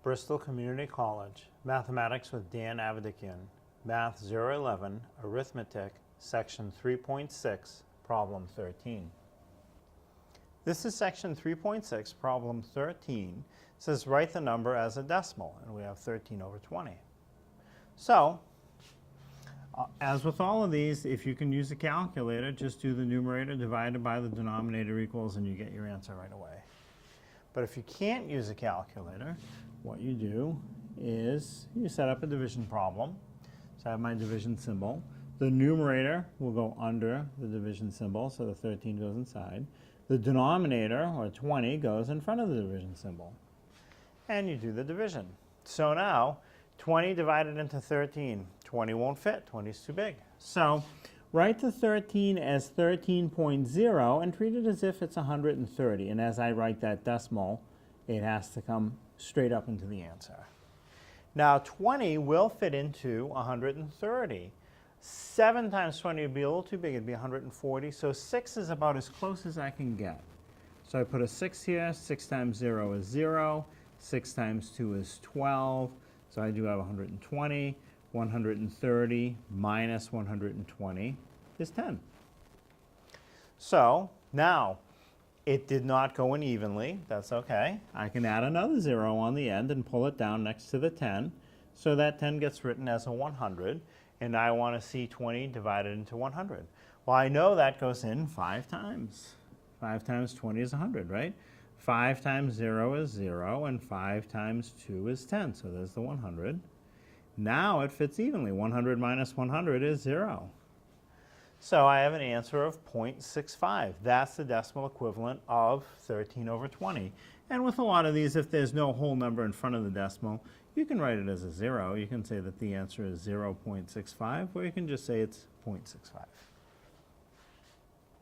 Bristol Community College, Mathematics with Dan Avedikian, Math 011, Arithmetic, Section 3.6, Problem 13. This is Section 3.6, Problem 13. It says write the number as a decimal, and we have 13 over 20. So, as with all of these, if you can use a calculator, just do the numerator divided by the denominator equals, and you get your answer right away. But if you can't use a calculator, what you do is you set up a division problem. So I have my division symbol. The numerator will go under the division symbol, so the 13 goes inside. The denominator, or 20, goes in front of the division symbol. And you do the division. So now, 20 divided into 13. 20 won't fit. 20 is too big. So write the 13 as 13.0 and treat it as if it's 130. And as I write that decimal, it has to come straight up into the answer. Now 20 will fit into 130. 7 times 20 would be a little too big. It'd be 140. So 6 is about as close as I can get. So I put a 6 here. 6 times 0 is 0. 6 times 2 is 12. So I do have 120. 130 minus 120 is 10. So now, it did not go in evenly. That's okay. I can add another 0 on the end and pull it down next to the 10. So that 10 gets written as a 100. And I want to see 20 divided into 100. Well, I know that goes in 5 times. 5 times 20 is 100, right? 5 times 0 is 0, and 5 times 2 is 10. So there's the 100. Now it fits evenly. 100 minus 100 is 0. So I have an answer of 0.65. That's the decimal equivalent of 13 over 20. And with a lot of these, if there's no whole number in front of the decimal, you can write it as a 0. You can say that the answer is 0.65, or you can just say it's 0.65.